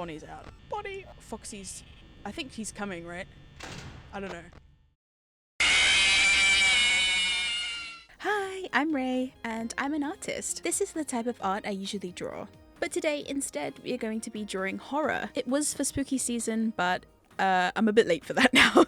Bonnie's out. Bonnie! Foxy's... I think he's coming, right? I don't know. Hi, I'm Ray, and I'm an artist. This is the type of art I usually draw. But today, instead, we are going to be drawing horror. It was for spooky season, but I'm a bit late for that now.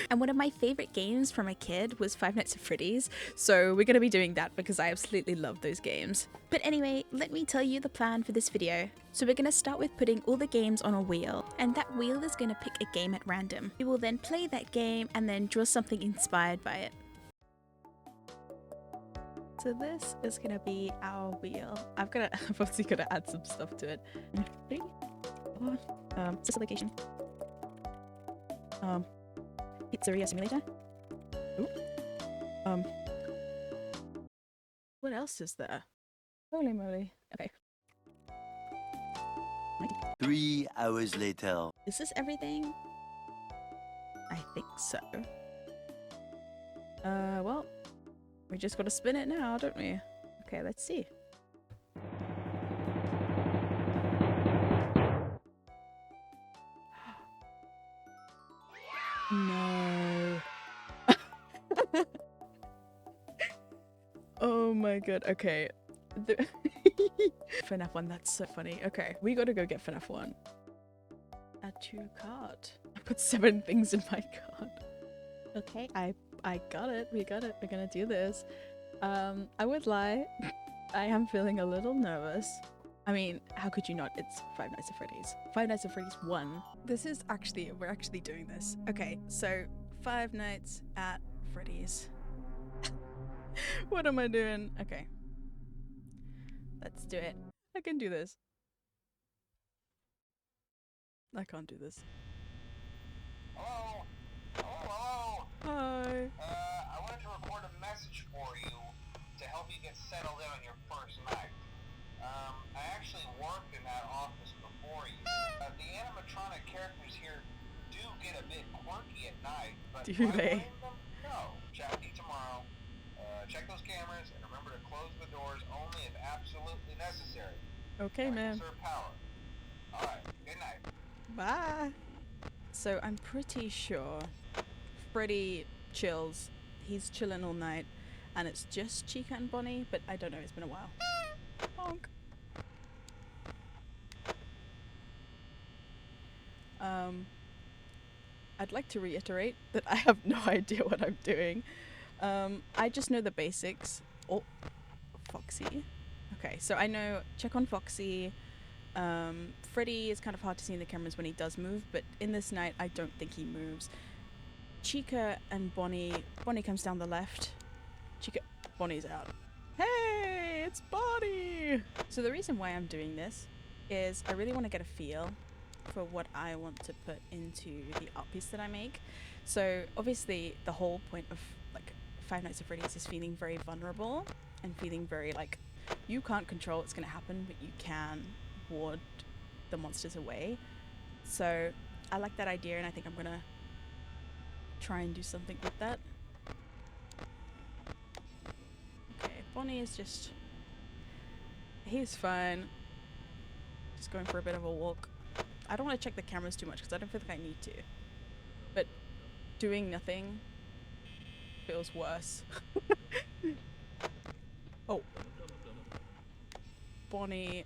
And one of my favorite games from a kid was Five Nights at Freddy's, so we're gonna be doing that because I absolutely love those games. But anyway, let me tell you the plan for this video. So we're gonna start with putting all the games on a wheel, and that wheel is gonna pick a game at random. We will then play that game and then draw something inspired by it. So this is gonna be our wheel. I've obviously gotta add some stuff to it. 3, 4, this location. Pizzeria simulator. Ooh. What else is there? Holy moly. Okay. 3 hours later. Is this everything? I think so. Well, we just gotta spin it now, don't we? Okay, let's see. No. Oh my god, okay. FNAF 1, that's so funny. Okay, we gotta go get FNAF 1. Add to cart. I put 7 things in my cart. Okay, I got it. We got it. We're gonna do this. I would lie. I am feeling a little nervous. I mean, how could you not? It's Five Nights at Freddy's. Five Nights at Freddy's 1. We're actually doing this. Okay, so Five Nights at Freddy's. What am I doing? Okay. Let's do it. I can do this. I can't do this. Hello? Hello? Hi. I wanted to record a message for you to help you get settled in on your first night. I actually worked in that office before you. The animatronic characters here do get a bit quirky at night, but Do I they? blame them? No. Chatty tomorrow. Check those cameras and remember to close the doors only if absolutely necessary. Okay, man. Conserve power. Alright, good night. Bye. So I'm pretty sure Freddy chills. He's chilling all night, and it's just Chica and Bonnie, but I don't know, it's been a while. Honk. I'd like to reiterate that I have no idea what I'm doing. I just know the basics. Oh, Foxy. Okay, so I know check on Foxy. Freddy is kind of hard to see in the cameras when he does move, but in this night I don't think he moves. Chica and Bonnie comes down the left. Bonnie's out. Hey, it's Bonnie! So the reason why I'm doing this is I really want to get a feel for what I want to put into the art piece that I make. So obviously the whole point of like Five Nights at Freddy's is feeling very vulnerable and feeling very like you can't control what's going to happen, but you can ward the monsters away. So I like that idea, and I think I'm gonna try and do something with that. Okay, Bonnie is just... he's fine. Just going for a bit of a walk. I don't want to check the cameras too much because I don't feel like I need to. But doing nothing feels worse. Oh. Bonnie...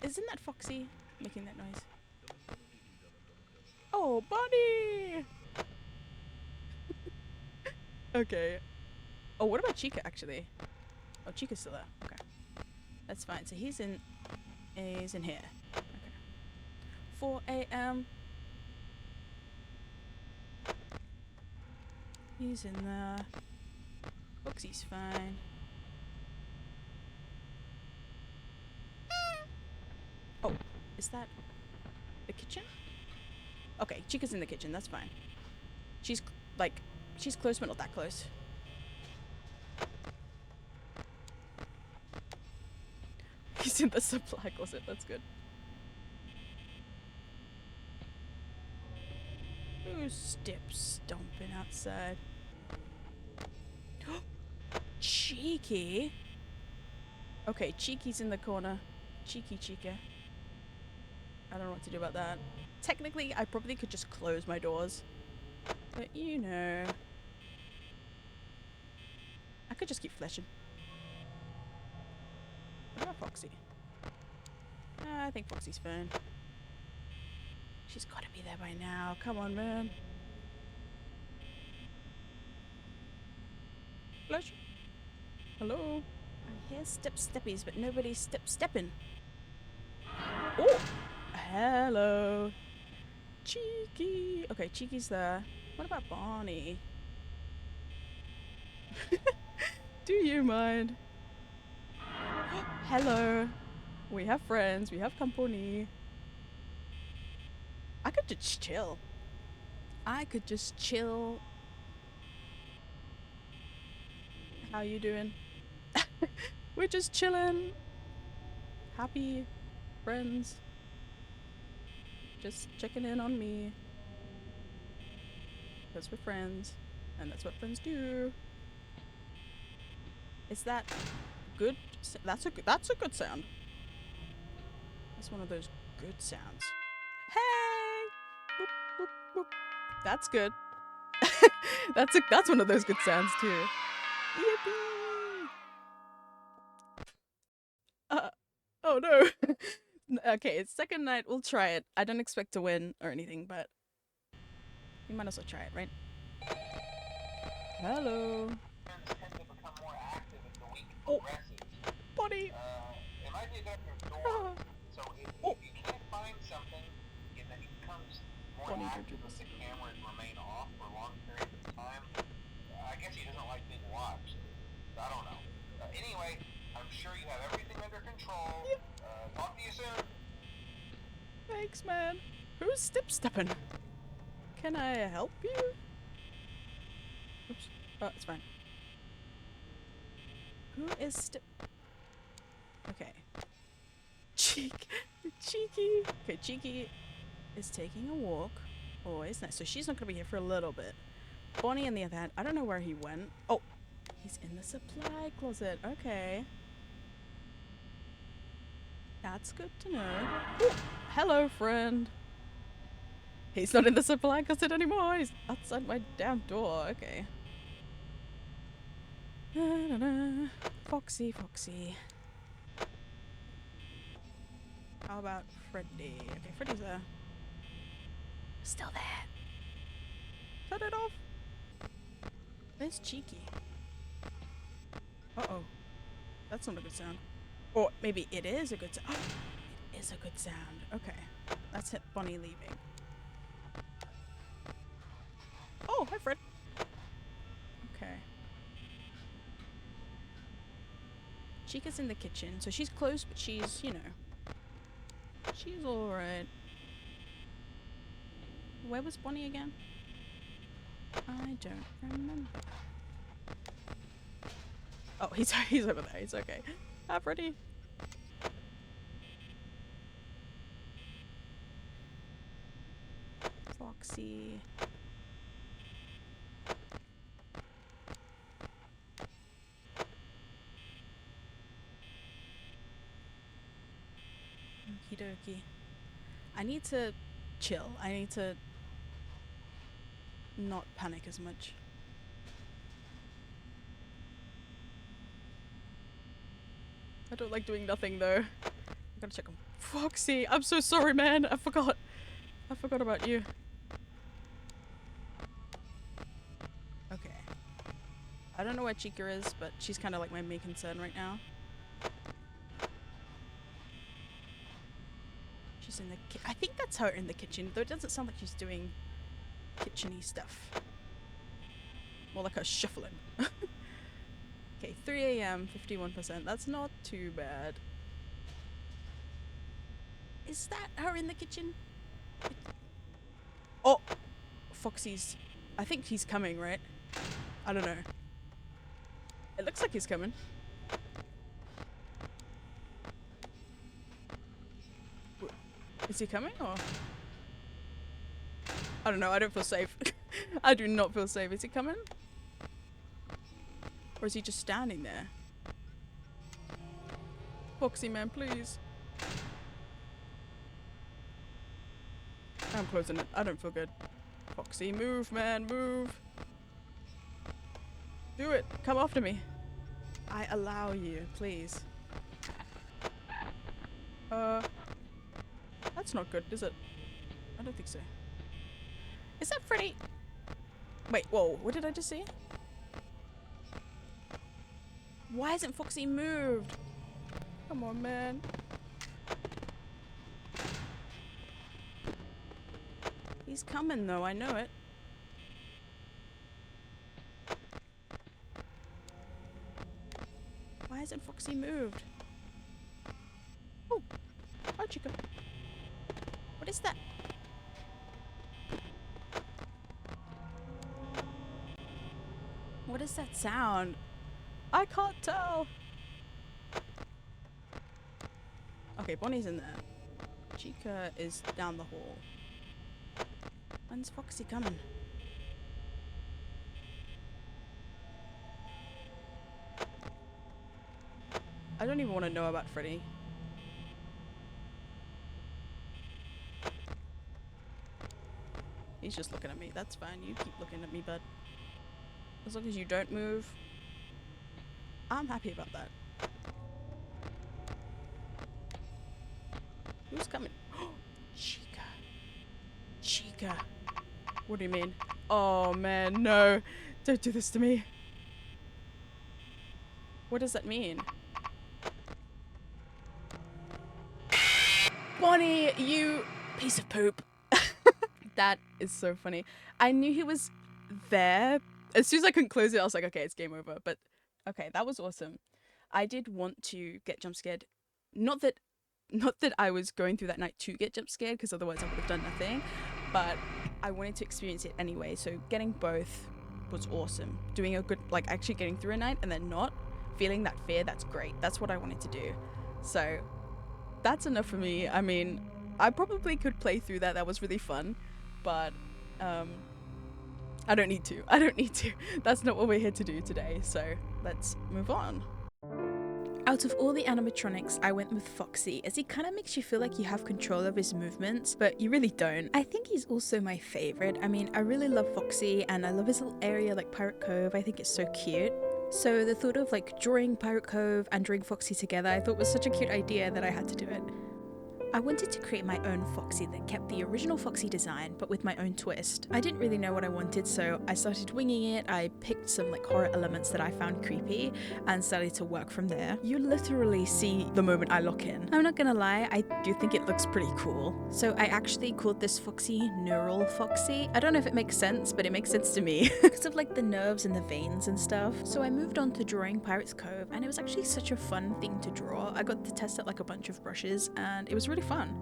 isn't that Foxy making that noise? Oh, Bonnie! Okay. Oh, what about Chica, actually? Oh, Chica's still there. Okay. That's fine. So he's in here. Okay. 4 a.m. He's in there. Foxy's fine. Oh, is that the kitchen? Okay, Chica's in the kitchen, that's fine. She's close, but not that close. He's in the supply closet, that's good. Who's steps stomping outside? Cheeky! Okay, Cheeky's in the corner. Cheeky Chica. I don't know what to do about that. Technically, I probably could just close my doors. But you know. I could just keep fleshing. What about Foxy? I think Foxy's fine. She's gotta be there by now. Come on, man. Flesh? Hello? I hear steppies, but nobody's stepping. Oh! Hello. Cheeky. Okay, Cheeky's there. What about Barney? Do you mind? Hello. We have friends. We have company. I could just chill. I could just chill. How you doing? We're just chilling. Happy friends. Just checking in on me. Because we're friends. And that's what friends do. Is that good? That's a good sound. That's one of those good sounds. Hey! Boop, boop, boop. That's good. that's one of those good sounds too. Yippee! Oh no. Okay, it's second night. We'll try it. I don't expect to win or anything, but we might as well try it, right? Hello. Tend to become more active as the week Oh. progresses. Buddy. It might be a different door. Ah. So if Oh. you can't find something, and then it becomes more Bunny, don't active do if this. the cameras remain off for long periods of time, I guess he doesn't like being watched. I don't know. Anyway, I'm sure you have everything under control. Talk to you soon. Thanks, man. Who's stepping? Can I help you? Oops. Oh, it's fine. Who is Okay. Cheeky. Okay, Cheeky is taking a walk. Always nice. So she's not gonna be here for a little bit. Bonnie, on the other hand, I don't know where he went. Oh, he's in the supply closet. Okay. That's good to know. Ooh, hello, friend. He's not in the supply closet anymore. He's outside my damn door. Okay. Da-da-da. Foxy, Foxy. How about Freddy? Okay, Freddy's there. Still there. Cut it off. Where's Cheeky? Uh-oh. That's not a good sound. Or maybe it is a good sound. Oh, it is a good sound. Okay. That's it. Bonnie leaving. Oh, hi, Fred. Okay. Chica's in the kitchen, so she's close, but she's, you know, she's alright. Where was Bonnie again? I don't remember. Oh, he's over there. He's okay. Hi, Freddy. Foxy. Okie dokie. I need to chill. I need to not panic as much. I don't like doing nothing though. I gotta check on Foxy. I'm so sorry, man. I forgot about you. Okay. I don't know where Chica is, but she's kind of like my main concern right now. She's in the I think that's her in the kitchen, though it doesn't sound like she's doing kitchen-y stuff. More like her shuffling. Okay, 3 a.m., 51%. That's not too bad. Is that her in the kitchen? Oh! Foxy's... I think he's coming, right? I don't know. It looks like he's coming. Is he coming, or...? I don't know, I don't feel safe. I do not feel safe. Is he coming? Or is he just standing there? Foxy man, please. I'm closing it. I don't feel good. Foxy, move, man, move. Do it. Come after me. I allow you, please. That's not good, is it? I don't think so. Is that Freddy? Wait, whoa, what did I just see? Why hasn't Foxy moved? Come on, man. He's coming though, I know it. Why hasn't Foxy moved? Oh, hi chica. What is that? What is that sound? I can't tell. Okay, Bonnie's in there. Chica is down the hall. When's Foxy coming? I don't even want to know about Freddy. He's just looking at me. That's fine. You keep looking at me, bud. As long as you don't move, I'm happy about that. Who's coming? Chica. Chica. What do you mean? Oh man, no. Don't do this to me. What does that mean? Bonnie, you piece of poop. That is so funny. I knew he was there. As soon as I couldn't close it, I was like, okay, it's game over. But okay, that was awesome. I did want to get jump scared. Not that I was going through that night to get jump scared, because otherwise I would have done nothing. But I wanted to experience it anyway. So getting both was awesome. Doing a good, like actually getting through a night and then not feeling that fear, that's great. That's what I wanted to do. So that's enough for me. I mean, I probably could play through that. That was really fun. But I don't need to. That's not what we're here to do today. So let's move on. Out of all the animatronics, I went with Foxy, as he kind of makes you feel like you have control of his movements, but you really don't. I think he's also my favorite. I mean, I really love Foxy, and I love his little area like Pirate Cove. I think it's so cute. So the thought of like drawing Pirate Cove and drawing Foxy together, I thought was such a cute idea that I had to do it. I wanted to create my own Foxy that kept the original Foxy design, but with my own twist. I didn't really know what I wanted, so I started winging it. I picked some like horror elements that I found creepy and started to work from there. You literally see the moment I lock in. I'm not gonna lie, I do think it looks pretty cool. So I actually called this Foxy Neural Foxy. I don't know if it makes sense, but it makes sense to me because of like the nerves and the veins and stuff. So I moved on to drawing Pirate's Cove, and it was actually such a fun thing to draw. I got to test out like a bunch of brushes, and it was really fun.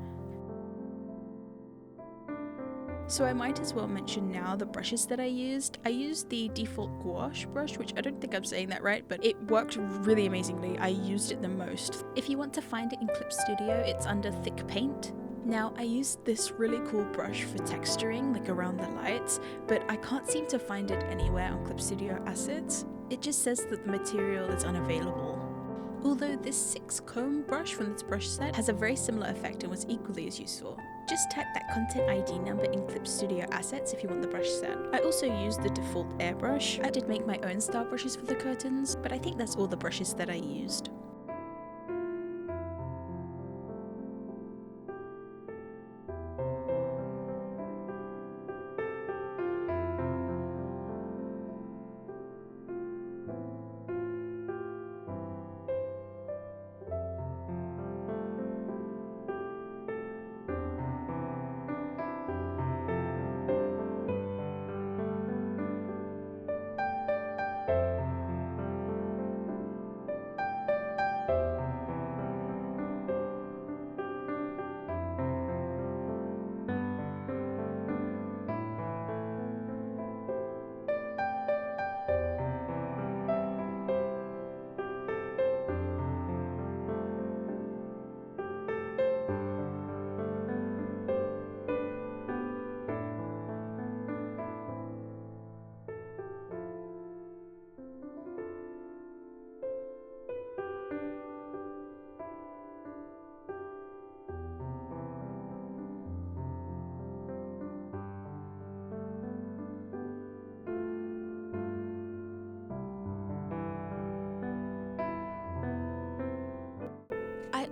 So I might as well mention now the brushes that I used. I used the default gouache brush, which I don't think I'm saying that right, but it worked really amazingly. I used it the most. If you want to find it in Clip Studio, it's under thick paint. Now I used this really cool brush for texturing, like around the lights, but I can't seem to find it anywhere on Clip Studio Assets. It just says that the material is unavailable. Although this 6 comb brush from this brush set has a very similar effect and was equally as useful. Just type that content ID number in Clip Studio Assets if you want the brush set. I also used the default airbrush. I did make my own style brushes for the curtains, but I think that's all the brushes that I used.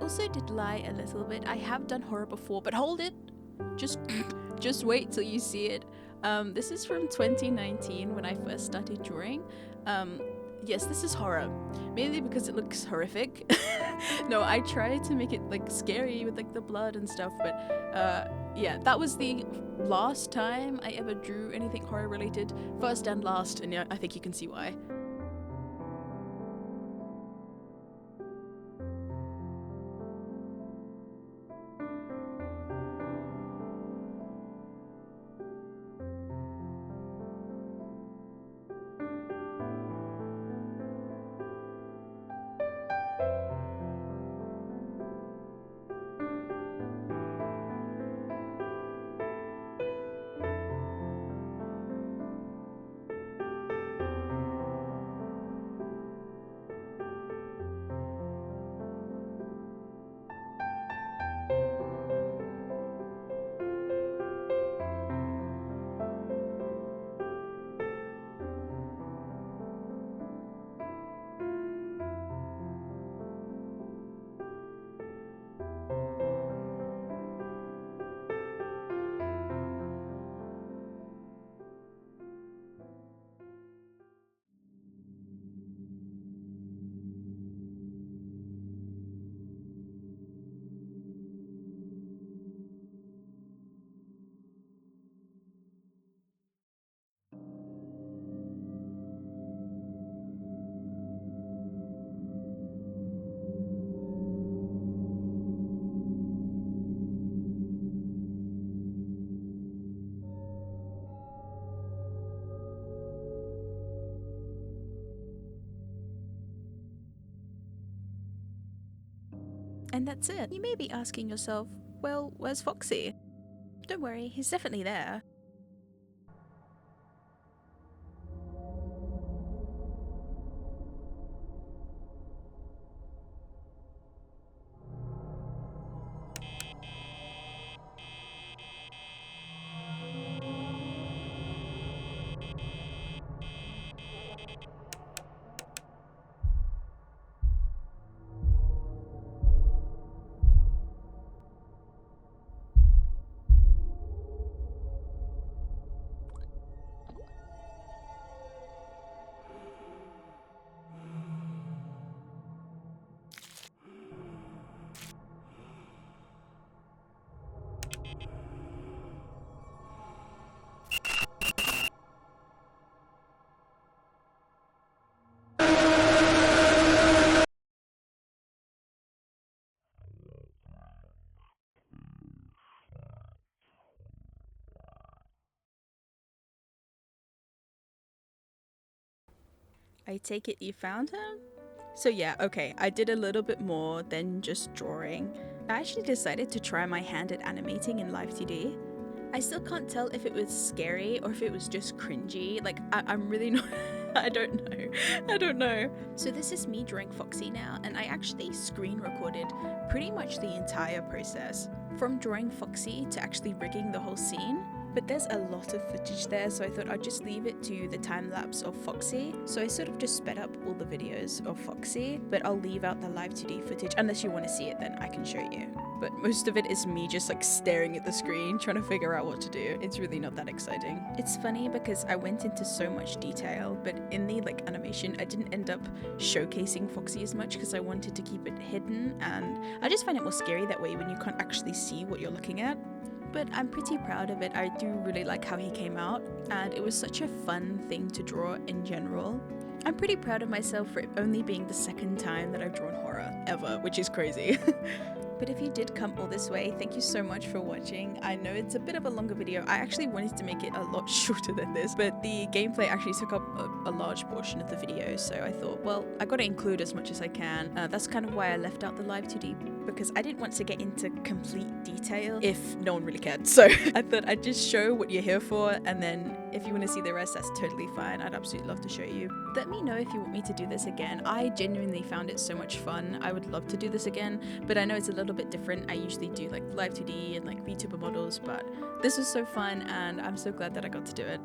also did lie a little bit. I have done horror before, but hold it. Just wait till you see it. This is from 2019 when I first started drawing. Yes, this is horror, mainly because it looks horrific. No, I tried to make it like scary with like the blood and stuff, but yeah, that was the last time I ever drew anything horror related. First and last, and yeah, I think you can see why. And that's it. You may be asking yourself, well, where's Foxy? Don't worry, he's definitely there. I take it you found him? So yeah, okay, I did a little bit more than just drawing. I actually decided to try my hand at animating in Live 2D. I still can't tell if it was scary or if it was just cringy. Like, I'm really not... I don't know. So this is me drawing Foxy now, and I actually screen recorded pretty much the entire process. From drawing Foxy to actually rigging the whole scene. But there's a lot of footage there, so I thought I'd just leave it to the time lapse of Foxy. So I sort of just sped up all the videos of Foxy, but I'll leave out the live 2D footage. Unless you want to see it, then I can show you. But most of it is me just like staring at the screen, trying to figure out what to do. It's really not that exciting. It's funny because I went into so much detail, but in the like animation, I didn't end up showcasing Foxy as much because I wanted to keep it hidden, and I just find it more scary that way when you can't actually see what you're looking at. But I'm pretty proud of it. I do really like how he came out, and it was such a fun thing to draw in general. I'm pretty proud of myself for it only being the second time that I've drawn horror ever, which is crazy. But if you did come all this way, thank you so much for watching. I know it's a bit of a longer video. I actually wanted to make it a lot shorter than this, but the gameplay actually took up a large portion of the video, so I thought, well, I gotta include as much as I can. That's kind of why I left out the live 2D, because I didn't want to get into complete detail if no one really cared. So I thought I'd just show what you're here for, and then if you want to see the rest, that's totally fine. I'd absolutely love to show you. Let me know if you want me to do this again. I genuinely found it so much fun. I would love to do this again, but I know it's a little bit different. I usually do like live 2D and like VTuber models, but this was so fun and I'm so glad that I got to do it.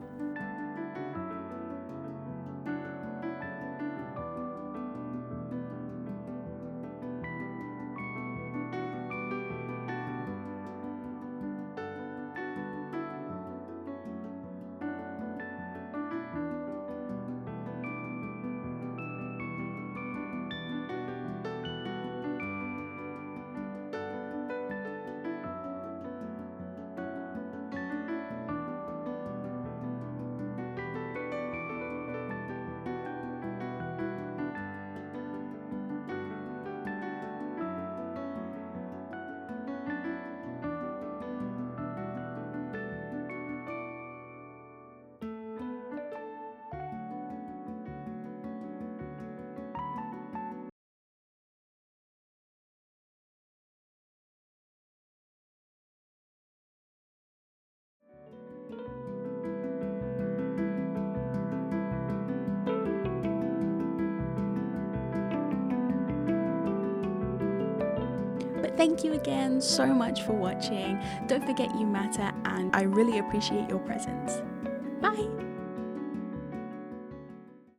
Thank you again so much for watching. Don't forget you matter, and I really appreciate your presence. Bye!